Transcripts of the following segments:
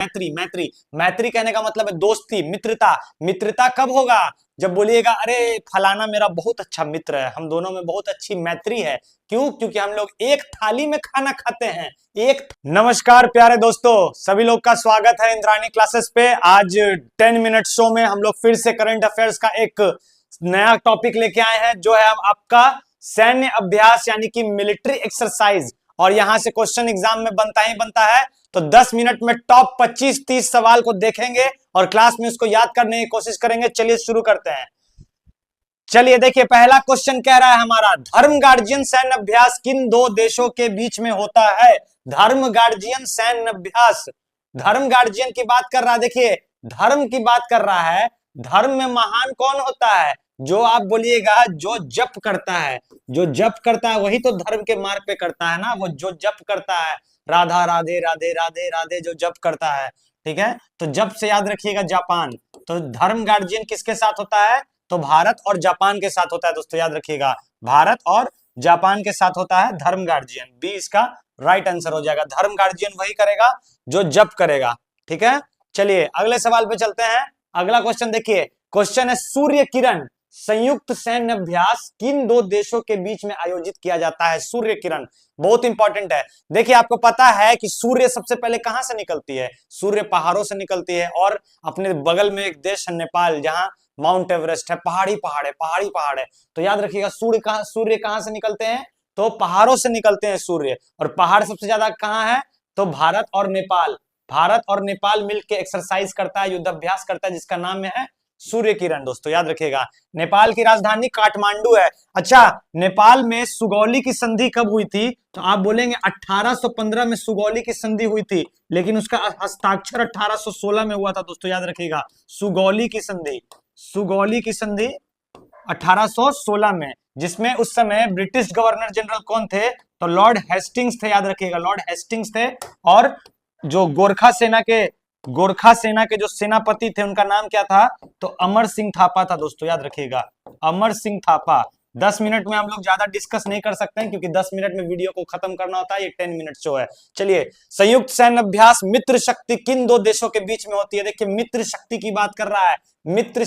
मैत्री मैत्री मैत्री कहने का मतलब है दोस्ती, मित्रता। मित्रता कब होगा? जब बोलिएगा अरे फलाना मेरा बहुत अच्छा मित्र है, हम दोनों में बहुत अच्छी मैत्री है। क्यों? क्योंकि हम लोग एक थाली में खाना खाते हैं। नमस्कार प्यारे दोस्तों, सभी लोग का स्वागत है इंद्राणी क्लासेस पे। आज 10 मिनट शो में हम लोग फिर से करंट अफेयर्स का एक नया टॉपिक लेके आए हैं, जो है आपका सैन्य अभ्यास यानी कि मिलिट्री एक्सरसाइज। और यहां से क्वेश्चन एग्जाम में बनता ही बनता है। तो 10 मिनट में टॉप 25-30 सवाल को देखेंगे और क्लास में उसको याद करने की कोशिश करेंगे। चलिए शुरू करते हैं। चलिए देखिए, पहला क्वेश्चन कह रहा है हमारा, धर्म गार्जियन सैन्य अभ्यास किन दो देशों के बीच में होता है? धर्म गार्जियन सैन्य अभ्यास, धर्म गार्जियन की बात कर रहा है। देखिए धर्म की बात कर रहा है। धर्म में महान कौन होता है? जो आप बोलिएगा जो जप करता है, जो जप करता है वही तो धर्म के मार्ग पे करता है ना। वो जो जप करता है, राधा राधे राधे राधे राधे, जो जप करता है, ठीक है। तो जप से याद रखिएगा जापान। तो धर्म गार्जियन किसके साथ होता है? तो भारत और जापान के साथ होता है दोस्तों, याद रखिएगा। भारत और जापान के साथ होता है धर्म गार्जियन। बी इसका राइट आंसर हो जाएगा। धर्म गार्जियन वही करेगा जो जप करेगा, ठीक है। चलिए अगले सवाल पे चलते हैं। अगला क्वेश्चन देखिए, क्वेश्चन है सूर्य किरण संयुक्त सैन्य अभ्यास किन दो देशों के बीच में आयोजित किया जाता है? सूर्य किरण बहुत इंपॉर्टेंट है। देखिए आपको पता है कि सूर्य सबसे पहले कहां से निकलती है? सूर्य पहाड़ों से निकलती है। और अपने बगल में एक देश है नेपाल, जहां माउंट एवरेस्ट है, पहाड़ी पहाड़ है, पहाड़ी पहाड़ है। तो याद रखिएगा सूर्य कहां से निकलते हैं? तो पहाड़ों से निकलते हैं सूर्य। और पहाड़ सबसे ज्यादा कहां है? तो भारत और नेपाल। भारत और नेपाल मिलकर एक्सरसाइज करता है, युद्धाभ्यास करता है, जिसका नाम है सूर्य किरण। दोस्तों याद रखिएगा। नेपाल की राजधानी काठमांडू है। अच्छा, नेपाल में सुगौली की संधि कब हुई थी? तो आप बोलेंगे 1815 में सुगौली की संधि हुई थी, लेकिन उसका हस्ताक्षर 1816 में हुआ था। दोस्तों याद रखिएगा, सुगौली की संधि, सुगौली की संधि 1816 में, जिसमें उस समय ब्रिटिश गवर्नर जनरल कौन थे? तो लॉर्ड हेस्टिंग्स थे। याद रखिएगा, लॉर्ड हेस्टिंग्स थे। और जो गोरखा सेना के जो सेनापति थे उनका नाम क्या था? तो अमर सिंह थापा था। दोस्तों याद रखिएगा, अमर सिंह थापा। 10 मिनट में हम लोग ज्यादा डिस्कस नहीं कर सकते हैं, क्योंकि 10 मिनट में वीडियो को खत्म करना होता है। ये 10 मिनट शो है। चलिए, संयुक्त सैन्य अभ्यास मित्र शक्ति किन दो देशों के बीच में होती है? देखिए मित्र शक्ति की बात कर रहा है। मित्र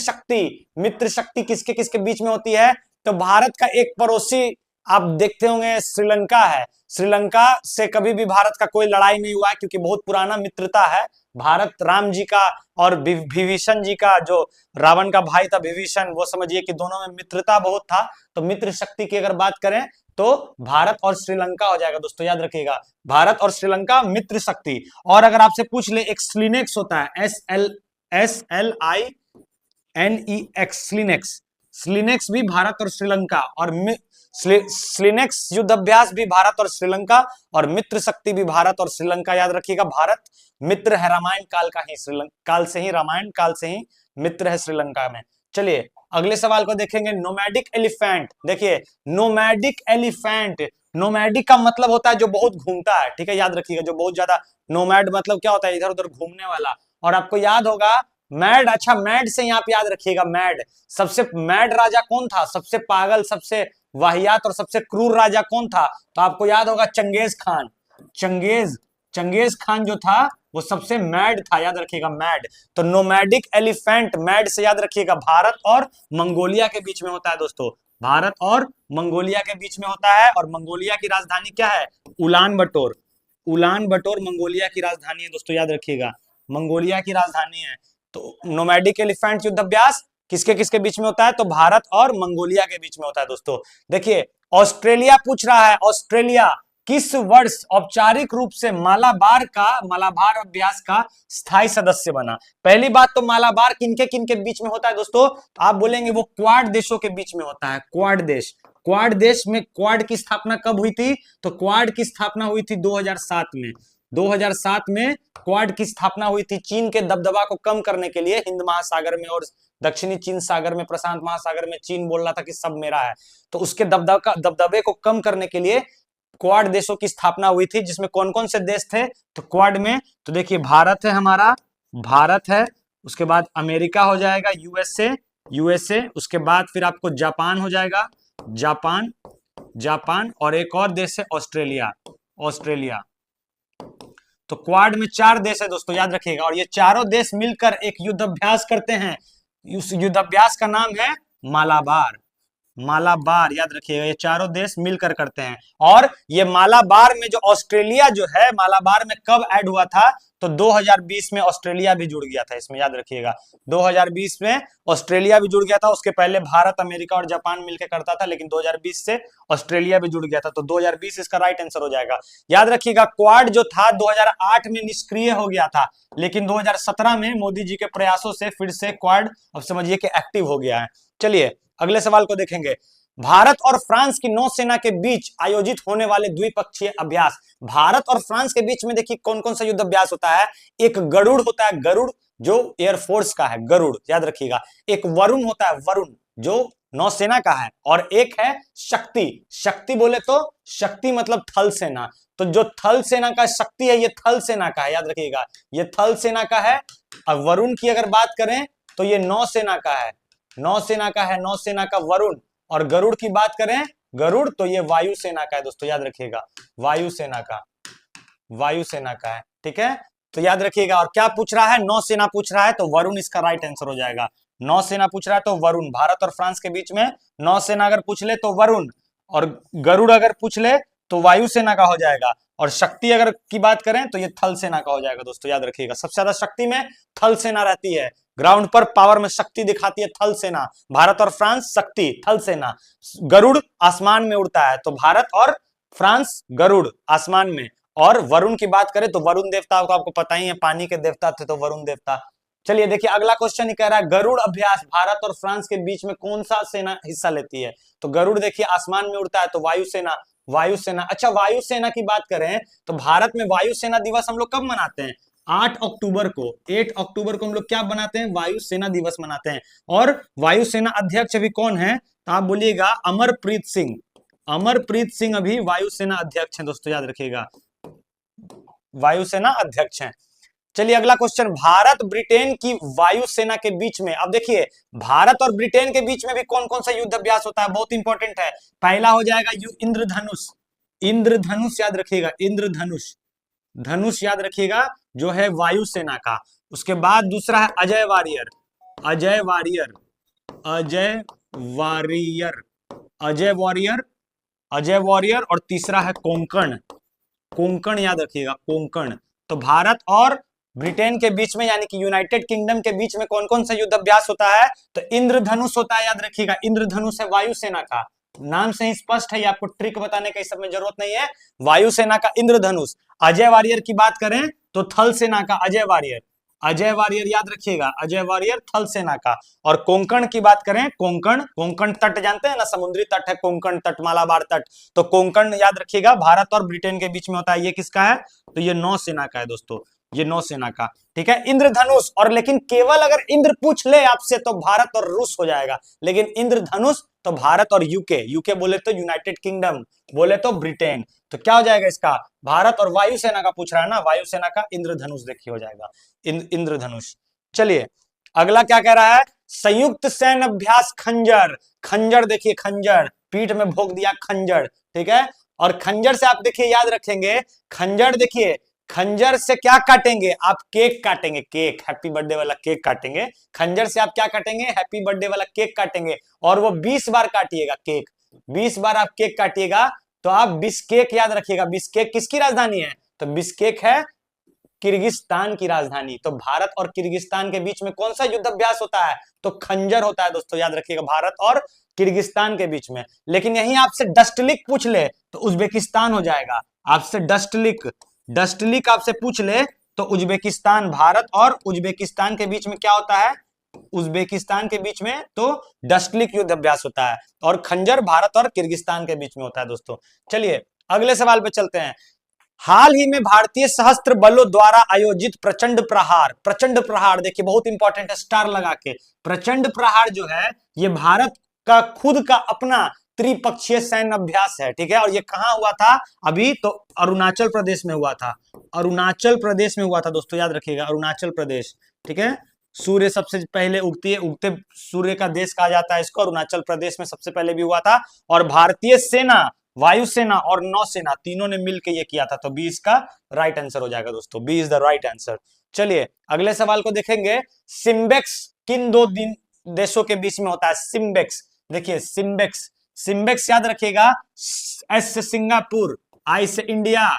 शक्ति किसके किसके बीच में होती है? तो भारत का एक पड़ोसी आप देखते होंगे श्रीलंका है। श्रीलंका से कभी भी भारत का कोई लड़ाई नहीं हुआ है, क्योंकि बहुत पुराना मित्रता है भारत राम जी का और विभीषण जी का। जो रावण का भाई था विभीषण, वो समझिए कि दोनों में मित्रता बहुत था। तो मित्र शक्ति की अगर बात करें तो भारत और श्रीलंका हो जाएगा। दोस्तों याद रखिएगा, भारत और श्रीलंका मित्र शक्ति। और अगर आपसे पूछ ले, एक स्लिनेक्स होता है, SLINEX, स्लिनेक्स भी भारत और श्रीलंका। और स्लिनेक्स युद्ध अभ्यास भी भारत और श्रीलंका, और मित्र शक्ति भी भारत और श्रीलंका। याद रखिएगा, भारत मित्र है रामायण काल का ही, रामायण काल से ही मित्र है श्रीलंका में। चलिए अगले सवाल को देखेंगे, नोमैडिक एलिफेंट। देखिए नोमैडिक एलिफेंट, नोमैडिक का मतलब होता है जो बहुत घूमता है, ठीक है। याद रखिएगा, जो बहुत ज्यादा, नोमैड मतलब क्या होता है? इधर उधर घूमने वाला। और आपको याद होगा मैड, अच्छा मैड से यहाँ पे याद रखिएगा, मैड, सबसे मैड राजा कौन था? सबसे पागल, सबसे वाहियात और सबसे क्रूर राजा कौन था? तो आपको याद होगा चंगेज खान। चंगेज खान जो था वो सबसे मैड था। याद रखिएगा, मैड। तो नोमैडिक एलिफेंट, मैड से याद रखिएगा, भारत और मंगोलिया के बीच में होता है। दोस्तों भारत और मंगोलिया के बीच में होता है। और मंगोलिया की राजधानी क्या है? उलान बटोर। उलान बटोर मंगोलिया की राजधानी है। दोस्तों याद रखिएगा, मंगोलिया की राजधानी है। तो नोमैडिक एलिफेंट युद्ध अभ्यास किसके किसके बीच में होता है? तो भारत और मंगोलिया के बीच में होता है। दोस्तों देखिए, ऑस्ट्रेलिया पूछ रहा है, ऑस्ट्रेलिया किस वर्ष औपचारिक रूप से मालाबार अभ्यास का स्थायी सदस्य बना? पहली बात तो मालाबार किनके किनके बीच में होता है? दोस्तों तो आप बोलेंगे वो क्वाड देशों के बीच में होता है। क्वाड देश में क्वाड की स्थापना कब हुई थी? तो क्वाड की स्थापना हुई थी 2007 में। 2007 में क्वाड की स्थापना हुई थी, चीन के दबदबा को कम करने के लिए। हिंद महासागर में और दक्षिणी चीन सागर में, प्रशांत महासागर में चीन बोल रहा था कि सब मेरा है। तो उसके दबदबे को कम करने के लिए क्वाड देशों की स्थापना हुई थी, जिसमें कौन कौन से देश थे? तो क्वाड में तो देखिए भारत है हमारा, भारत है, उसके बाद अमेरिका हो जाएगा, यूएसए, उसके बाद फिर आपको जापान हो जाएगा, जापान, और एक और देश है ऑस्ट्रेलिया। तो क्वाड में 4 देश है दोस्तों, याद रखिएगा, और ये चारों देश मिलकर एक युद्ध अभ्यास करते हैं। उस युद्ध अभ्यास का नाम है मालाबार। मालाबार याद रखिएगा, ये चारों देश मिलकर करते हैं। और ये मालाबार में जो ऑस्ट्रेलिया जो है, मालाबार में कब ऐड हुआ था, तो 2020 में ऑस्ट्रेलिया भी जुड़ गया था इसमें, याद रखिएगा 2020 में ऑस्ट्रेलिया भी जुड़ गया था। उसके पहले भारत, अमेरिका और जापान मिलकर करता था, लेकिन 2020 से ऑस्ट्रेलिया भी जुड़ गया था, तो 2020 इसका राइट आंसर हो जाएगा। याद रखिएगा क्वाड जो था 2008 में निष्क्रिय हो गया था, लेकिन 2017 में मोदी जी के प्रयासों से फिर से क्वाड अब समझिए कि एक्टिव हो गया है। चलिए अगले सवाल को देखेंगे। भारत और फ्रांस की नौसेना के बीच आयोजित होने वाले द्विपक्षीय अभ्यास। भारत और फ्रांस के बीच में देखिए कौन कौन सा युद्ध अभ्यास होता है। एक गरुड़ होता है, गरुड़ जो एयरफोर्स का है, गरुड़ याद रखिएगा। एक वरुण होता है, वरुण जो नौसेना का है, और एक है शक्ति। शक्ति बोले तो शक्ति मतलब थल सेना, तो जो थल सेना का शक्ति है ये थल सेना का है, याद रखिएगा ये थल सेना का है। और वरुण की अगर बात करें तो ये नौसेना का है, नौसेना का है, नौसेना का वरुण। और गरुड़ की बात करें, गरुड़ तो ये वायुसेना का है दोस्तों, याद रखिएगा वायुसेना का, वायुसेना का है, ठीक है। तो याद रखिएगा, और क्या पूछ रहा है, नौसेना पूछ रहा है, तो वरुण इसका राइट आंसर हो जाएगा। नौसेना पूछ रहा है तो वरुण, भारत और फ्रांस के बीच में नौसेना अगर पूछ ले तो वरुण, और गरुड़ अगर पूछ ले तो वायुसेना का हो जाएगा। और शक्ति अगर की बात करें तो ये थल सेना का हो जाएगा दोस्तों, याद रखिएगा सबसे ज्यादा शक्ति में थल सेना रहती है, ग्राउंड पर पावर में शक्ति दिखाती है थल सेना। भारत और फ्रांस शक्ति थल सेना, गरुड़ आसमान में उड़ता है, तो भारत और फ्रांस गरुड़ आसमान में। और वरुण की बात करें तो वरुण देवता को आपको पता ही है, पानी के देवता थे तो वरुण देवता। चलिए देखिए अगला क्वेश्चन ही कह रहा है गरुड़ अभ्यास भारत और फ्रांस के बीच में कौन सा सेना हिस्सा लेती है। तो गरुड़ देखिए आसमान में उड़ता है, तो वायुसेना, वायुसेना। अच्छा वायुसेना की बात करें तो भारत में वायुसेना दिवस हम लोग कब मनाते हैं, 8 अक्टूबर को। 8 अक्टूबर को हम लोग क्या बनाते हैं, वायुसेना दिवस मनाते हैं। और वायुसेना अध्यक्ष अभी कौन है, तो आप बोलिएगा अमरप्रीत सिंह। अमरप्रीत सिंह अभी वायुसेना अध्यक्ष हैं दोस्तों, याद रखिएगा वायुसेना अध्यक्ष हैं। चलिए अगला क्वेश्चन, भारत ब्रिटेन की वायुसेना के बीच में, अब देखिए भारत और ब्रिटेन के बीच में भी कौन कौन सा युद्ध अभ्यास होता है, बहुत इंपॉर्टेंट है। पहला हो जाएगा इंद्रधनुष, इंद्रधनुष याद रखिएगा, इंद्रधनुष, धनुष याद रखिएगा जो है वायुसेना का। उसके बाद दूसरा है Ajay warrior, Ajay warrior, Ajay warrior, Ajay warrior, Ajay warrior. और तीसरा है कोंकण, कोंकण याद रखिएगा, कोंकण। तो भारत और ब्रिटेन के बीच में यानी कि यूनाइटेड किंगडम के बीच में कौन कौन सा युद्ध अभ्यास होता है, तो इंद्रधनुष होता है, याद रखिएगा इंद्रधनुष है वायुसेना का। नाम से ही स्पष्ट है, ये आपको ट्रिक बताने की सब में जरूरत नहीं है, वायुसेना का इंद्रधनुष। अजय वॉरियर की बात करें तो थल सेना का अजय वॉरियर, अजय वॉरियर याद रखिएगा, अजय वॉरियर थल सेना का। और कोंकण की बात करें, कोंकण, कोंकण तट जानते हैं ना, समुद्री तट है कोंकण तट, मालाबार तट, तो कोंकण याद रखिएगा भारत और ब्रिटेन के बीच में होता है। ये किसका है, तो ये नौसेना का है दोस्तों, ये नौसेना का, ठीक है। इंद्रधनुष, और लेकिन केवल अगर इंद्र पूछ ले आपसे तो भारत और रूस हो जाएगा, लेकिन इंद्रधनुष तो भारत और यूके, यूके बोले तो यूनाइटेड किंगडम, बोले तो ब्रिटेन। तो क्या हो जाएगा इसका, भारत और वायुसेना का पूछ रहा है ना, वायुसेना का इंद्रधनुष देखिए हो जाएगा इंद्रधनुष। चलिए अगला क्या कह रहा है, संयुक्त सैन्य अभ्यास खंजर, खंजर देखिए, खंजर पीठ में भोग दिया खंजर, ठीक है। और खंजर से आप देखिए याद रखेंगे, खंजर देखिए, खंजर से क्या काटेंगे आप, केक काटेंगे, केक, हैप्पी बर्थडे वाला केक काटेंगे। खंजर से आप क्या काटेंगे, हैप्पी बर्थडे वाला केक काटेंगे, और वो 20 बार काटिएगा केक, 20 बार आप केक काटिएगा। तो आप बिश्केक याद रखिएगा, बिश्केक किसकी राजधानी है, तो बिश्केक है किर्गिस्तान की राजधानी। तो भारत और किर्गिस्तान के बीच में कौन सा युद्ध अभ्यास होता है, तो खंजर होता है दोस्तों, याद रखिएगा भारत और किर्गिस्तान के बीच में। लेकिन यही आपसे डस्टलिक पूछ ले तो उज्बेकिस्तान हो जाएगा, आपसे डस्टलिक, डस्टलिक आपसे पूछ ले तो उज्बेकिस्तान, भारत और उज्बेकिस्तान के बीच में क्या होता है, उज्बेकिस्तान के बीच में तो डस्टलिक युद्ध अभ्यास होता है। और खंजर भारत और किर्गिस्तान के बीच में होता है दोस्तों। चलिए अगले सवाल पे चलते हैं। हाल ही में भारतीय सशस्त्र बलों द्वारा आयोजित प्रचंड प्रहार, प्रचंड प्रहार देखिए बहुत इंपॉर्टेंट है, स्टार लगा के, प्रचंड प्रहार जो है ये भारत का खुद का अपना त्रिपक्षीय सैन्य अभ्यास है, ठीक है। और ये कहां हुआ था अभी, तो अरुणाचल प्रदेश में हुआ था, अरुणाचल प्रदेश में हुआ था दोस्तों, याद रखिएगा अरुणाचल प्रदेश, ठीक है। सूर्य सबसे पहले उगती है, उगते सूर्य का देश कहा जाता है इसको, अरुणाचल प्रदेश में सबसे पहले भी हुआ था। और भारतीय सेना वायुसेना और नौसेना तीनों ने मिलकर ये किया था। तो बी इसका राइट आंसर हो जाएगा दोस्तों, B is the right answer. चलिए अगले सवाल को देखेंगे। सिम्बेक्स किन दो देशों के बीच में होता है? सिम्बेक्स, देखिए सिम्बेक्स, सिम्बेक्स याद रखिएगा, एस से सिंगापुर, आई से इंडिया,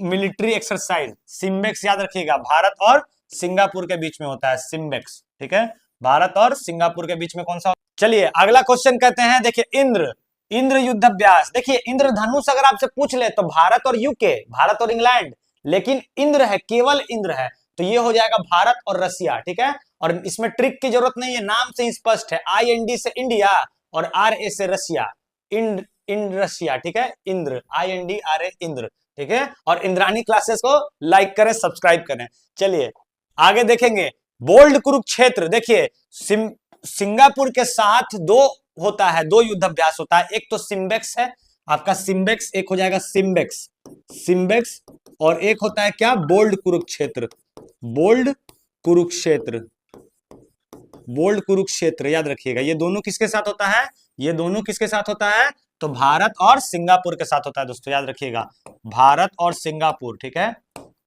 मिलिट्री एक्सरसाइज, सिम्बेक्स याद रखिएगा, भारत और सिंगापुर के बीच में होता है सिम्बेक्स, ठीक है, भारत और सिंगापुर के बीच में कौन सा? चलिए अगला क्वेश्चन कहते हैं, देखिए इंद्र, इंद्र युद्धाभ्यास, देखिए इंद्रधनुष अगर आपसे पूछ ले तो भारत और यूके, भारत और इंग्लैंड, लेकिन इंद्र है, केवल इंद्र है, तो ये हो जाएगा भारत और रसिया, ठीक है। और इसमें ट्रिक की जरूरत नहीं है, नाम से ही स्पष्ट है, IND से इंडिया और RA से रसिया, इंड रसिया, ठीक है, इंद्र, INDRA इंद्र, ठीक है। और इंद्राणी क्लासेस को लाइक करें, सब्सक्राइब करें। चलिए आगे देखेंगे, बोल्ड कुरुक्षेत्र, देखिए सिंगापुर के साथ दो होता है, दो युद्धाभ्यास होता है, एक तो सिम्बेक्स है आपका, सिम्बेक्स, एक हो जाएगा सिम्बेक्स, सिम्बेक्स, और एक होता है क्या? Bold Kurukshetra, bold Kurukshetra, bold Kurukshetra याद रखिएगा। ये दोनों किसके साथ होता है? ये दोनों किसके साथ होता है? तो भारत और सिंगापुर के साथ होता है दोस्तों, याद रखिएगा, भारत और सिंगापुर, ठीक है,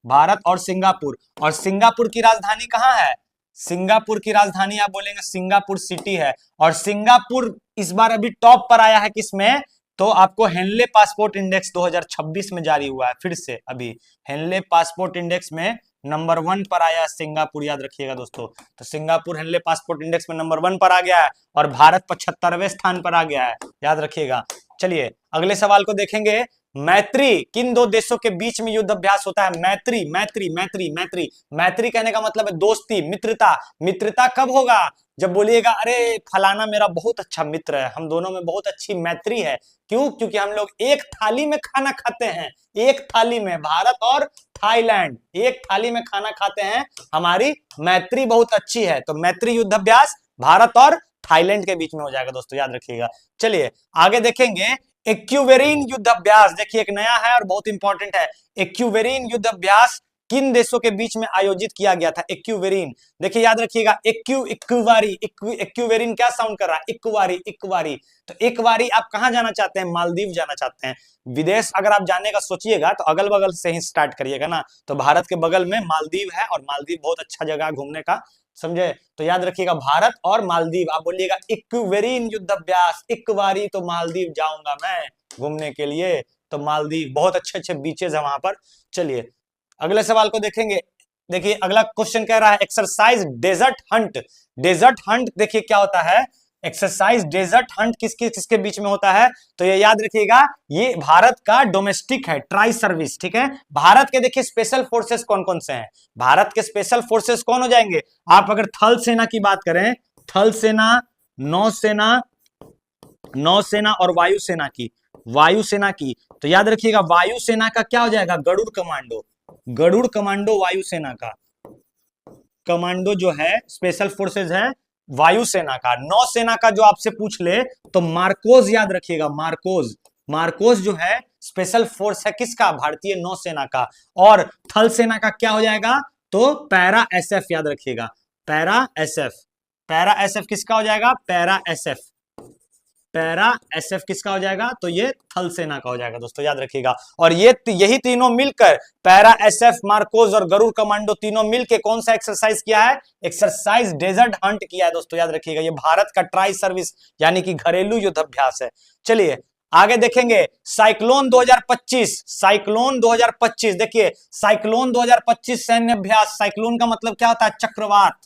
भारत और सिंगापुर। और सिंगापुर की राजधानी कहां है? सिंगापुर की राजधानी आप बोलेंगे सिंगापुर सिटी है। और सिंगापुर इस बार अभी टॉप पर आया है किसमें? तो आपको हेनले पासपोर्ट इंडेक्स 2026 में जारी हुआ है, फिर से अभी हेनले पासपोर्ट इंडेक्स में नंबर 1 पर आया सिंगापुर, याद रखिएगा दोस्तों। तो सिंगापुर हेनले पासपोर्ट इंडेक्स में नंबर 1 पर आ गया है और भारत 75वें स्थान पर आ गया है, याद रखिएगा। चलिए अगले सवाल को देखेंगे, मैत्री किन दो देशों के बीच में युद्ध अभ्यास होता है? मैत्री, मैत्री, मैत्री, मैत्री, मैत्री कहने का मतलब है दोस्ती, मित्रता। मित्रता कब होगा? जब बोलिएगा अरे फलाना मेरा बहुत अच्छा मित्र है, हम दोनों में बहुत अच्छी मैत्री है। क्यों? क्योंकि हम लोग एक थाली में खाना खाते हैं, एक थाली में, भारत और थाईलैंड एक थाली में खाना खाते हैं, हमारी मैत्री बहुत अच्छी है। तो मैत्री युद्ध अभ्यास भारत और थाईलैंड के बीच में हो जाएगा दोस्तों, याद रखिएगा। चलिए आगे देखेंगे, एक्यूवेरिन युद्ध अभ्यास, देखिए एक नया है और बहुत इंपॉर्टेंट है। एक्यूवेरिन युद्ध अभ्यास किन देशों के बीच में आयोजित किया गया था? एक्यूवेरिन, देखिए याद रखिएगा, इक्वारी, एक्यूवेरिन क्या साउंड कर रहा है? इक्वारी, इक्वारी। तो एक बारी आप कहां जाना चाहते हैं? मालदीव जाना चाहते हैं। विदेश अगर आप जाने का सोचिएगा तो अगल बगल से ही स्टार्ट करिएगा ना, तो भारत के बगल में मालदीव है और मालदीव बहुत अच्छा जगह है घूमने का, समझे? तो याद रखिएगा भारत और मालदीव, आप बोलिएगा इक्वेरिन युद्ध अभ्यास, एक बारी तो मालदीव जाऊंगा मैं घूमने के लिए, तो मालदीव बहुत अच्छे अच्छे बीचेज है वहां पर। चलिए अगले सवाल को देखेंगे, देखिए अगला क्वेश्चन कह रहा है exercise desert hunt, desert hunt देखिए क्या होता है? एक्सरसाइज डेजर्ट हंट किसके किसके बीच में होता है? तो ये याद रखिएगा, ये भारत का डोमेस्टिक है, ट्राई सर्विस, ठीक है। भारत के देखिए स्पेशल फोर्सेस कौन कौन से हैं? भारत के स्पेशल फोर्सेस कौन हो जाएंगे? आप अगर थल सेना की बात करें, थल सेना, नौसेना, नौसेना और वायुसेना की, वायुसेना की, तो याद रखिएगा वायुसेना का क्या हो जाएगा? गरुड़ कमांडो, गरुड़ कमांडो वायुसेना का, कमांडो जो है स्पेशल फोर्सेस है वायुसेना का। नौसेना का जो आपसे पूछ ले तो मार्कोज याद रखिएगा, मार्कोज, मार्कोज जो है स्पेशल फोर्स है किसका? भारतीय नौसेना का। और थल सेना का क्या हो जाएगा? तो पैरा SF याद रखिएगा, पैरा SF, पैरा SF किसका हो जाएगा? पैरा SF, पैरा SF किसका हो जाएगा? तो ये थल सेना का हो जाएगा दोस्तों, याद रखिएगा। और ये यही तीनों मिलकर, पैरा SF, मार्कोज और गरुड़ कमांडो तीनों मिलकर कौन सा एक्सरसाइज किया है? एक्सरसाइज डेजर्ट हंट किया है दोस्तों, याद रखिएगा। ये भारत का ट्राई सर्विस यानी कि घरेलू युद्धाभ्यास है। चलिए आगे देखेंगे, साइक्लोन 2025, साइक्लोन 2025, देखिए साइक्लोन 2025 सैन्य अभ्यास, साइक्लोन का मतलब क्या होता है? चक्रवात,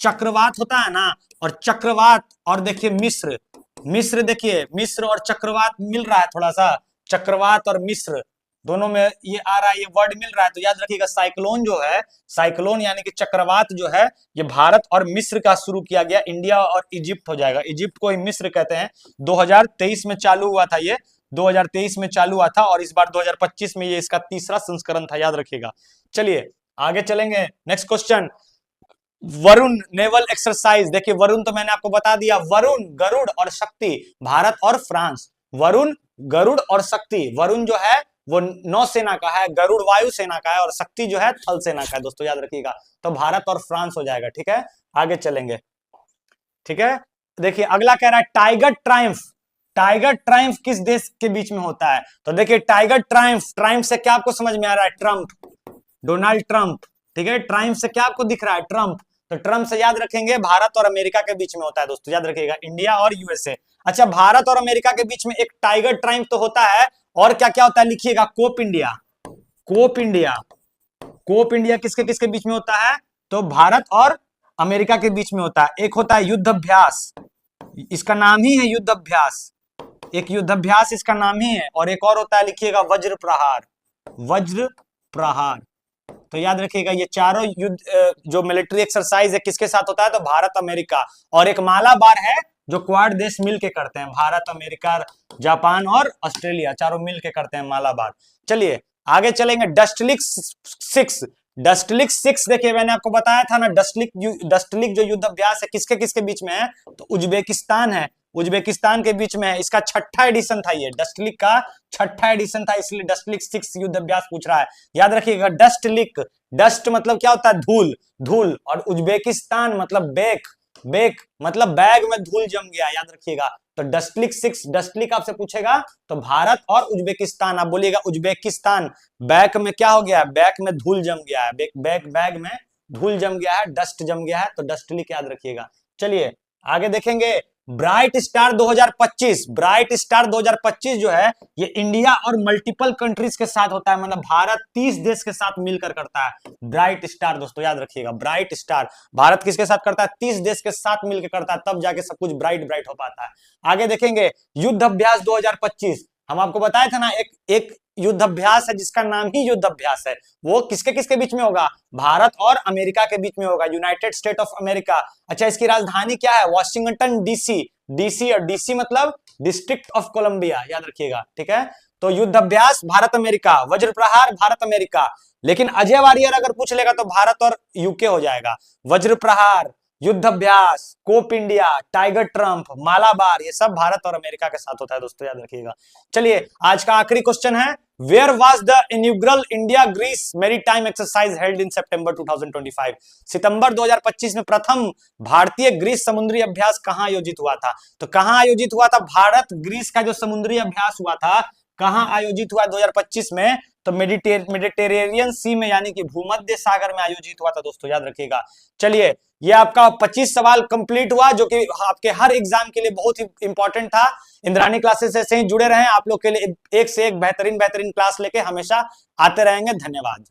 चक्रवात होता है ना, और चक्रवात, और देखिए मिस्र, मिस्र देखिए, मिस्र और चक्रवात मिल रहा है थोड़ा सा, चक्रवात और मिस्र दोनों में ये आ रहा है, ये वर्ड मिल रहा है। तो याद रखिएगा साइक्लोन जो है, साइक्लोन यानी कि चक्रवात जो है, ये भारत और मिस्र का शुरू किया गया, इंडिया और इजिप्ट हो जाएगा, इजिप्ट को ही मिस्र कहते हैं। 2023 में चालू हुआ था, ये 2023 में चालू हुआ था और इस बार 2025 में ये इसका तीसरा संस्करण था, याद रखिएगा। चलिए आगे चलेंगे, next question, Varun naval exercise, देखिए वरुण तो मैंने आपको बता दिया, वरुण, गरुड़ और शक्ति, भारत और फ्रांस, वरुण, गरुड़ और शक्ति। वरुण जो है वो नौसेना का है, गरुड़ वायुसेना का है और शक्ति जो है थल सेना का है दोस्तों, याद रखिएगा। तो भारत और फ्रांस हो जाएगा, ठीक है। आगे चलेंगे, ठीक है। देखिए अगला कह रहा है टाइगर ट्रायम्फ, टाइगर ट्रायम्फ किस देश के बीच में होता है? तो देखिए टाइगर ट्रायम्फ, ट्रायम्फ से क्या आपको समझ में आ रहा है? ट्रंप, डोनाल्ड ट्रंप, ठीक है। ट्रायम्फ से क्या आपको दिख रहा है? ट्रंप। तो ट्रंप से याद रखेंगे भारत और अमेरिका के बीच में होता है दोस्तों, याद रखिएगा, इंडिया और यूएसए। अच्छा, भारत और अमेरिका के बीच में एक टाइगर ट्रायम्फ तो होता है, और क्या क्या होता है लिखिएगा? Cope India, Cope India, Cope India किसके किसके बीच में होता है? तो भारत और अमेरिका के बीच में होता है। एक होता है युद्ध अभ्यास, इसका नाम ही है युद्ध अभ्यास, एक युद्ध अभ्यास इसका नाम ही है। और एक और होता है लिखिएगा वज्र प्रहार, वज्र प्रहार। तो याद रखिएगा ये चारों युद्ध जो मिलिट्री एक्सरसाइज है किसके साथ होता है? तो भारत अमेरिका। और एक मालाबार है जो क्वाड देश मिलके करते हैं, भारत अमेरिका जापान और ऑस्ट्रेलिया चारों मिलके करते हैं मालाबार। चलिए आगे चलेंगे। डस्टलिक 6, डस्टलिक 6 देखिए मैंने आपको बताया था ना, डस्टलिक जो युद्ध अभ्यास है किसके किसके बीच में है? तो उज्बेकिस्तान है, उज्बेकिस्तान के बीच में है। इसका 6ठा एडिशन था, ये डस्टलिक का 6ठा एडिशन था, इसलिए डस्टलिक 6 युद्ध अभ्यास पूछ रहा है। याद रखिएगा डस्टलिक, डस्ट मतलब क्या होता है? धूल, धूल, और उज्बेकिस्तान मतलब बेक, बेक मतलब बैग में धूल जम गया, याद रखिएगा। तो डस्टलिक 6, डस्टलिक आपसे पूछेगा तो भारत और उज्बेकिस्तान, आप बोलिएगा उज्बेकिस्तान, बैक में क्या हो गया? बैक में धूल जम गया है, बैग में धूल जम गया है, डस्ट जम गया है, तो डस्टलिक याद रखिएगा। चलिए आगे देखेंगे। ब्राइट स्टार 2025, ब्राइट स्टार 2025 जो है ये इंडिया और मल्टीपल कंट्रीज के साथ होता है, मतलब भारत 30 देश के साथ मिलकर करता है ब्राइट स्टार दोस्तों, याद रखिएगा। ब्राइट स्टार भारत किसके साथ करता है? 30 देश के साथ मिलकर करता है, तब जाके सब कुछ ब्राइट ब्राइट हो पाता है। आगे देखेंगे युद्ध अभ्यास 2025, हम आपको बताया था ना एक युद्ध अभ्यास है जिसका नाम ही युद्ध अभ्यास है, वो किसके किसके बीच में होगा? भारत और अमेरिका के बीच में होगा, यूनाइटेड स्टेट ऑफ अमेरिका। अच्छा, इसकी राजधानी क्या है? वॉशिंगटन डीसी, डीसी और डीसी मतलब डिस्ट्रिक्ट ऑफ कोलंबिया, याद रखिएगा, ठीक है। तो युद्ध अभ्यास भारत अमेरिका, वज्र प्रहार भारत अमेरिका। लेकिन अजय वारियर अगर पूछ लेगा तो भारत और यूके हो जाएगा। वज्र Prahar, Yudh Abhyas, Cope India, Tiger Triumph, Malabar, ये सब भारत और अमेरिका के साथ होता है दोस्तों, याद रखिएगा। चलिए आज का आखिरी क्वेश्चन है, where was the inaugural India Greece maritime exercise held in September 2025? सितंबर 2025 में प्रथम भारतीय ग्रीस समुद्री अभ्यास कहां आयोजित हुआ था? तो कहां आयोजित हुआ था? भारत ग्रीस का जो समुद्री अभ्यास हुआ था कहां आयोजित हुआ 2025 में? तो मेडिटेरेनियन सी में, यानी कि भूमध्य सागर में आयोजित हुआ था दोस्तों, याद रखिएगा। चलिए ये आपका 25 सवाल कंप्लीट हुआ, जो कि आपके हर एग्जाम के लिए बहुत ही इंपॉर्टेंट था। इंद्राणी क्लासेस से ही जुड़े रहें, आप लोग के लिए एक से एक बेहतरीन बेहतरीन क्लास लेके हमेशा आते रहेंगे। धन्यवाद।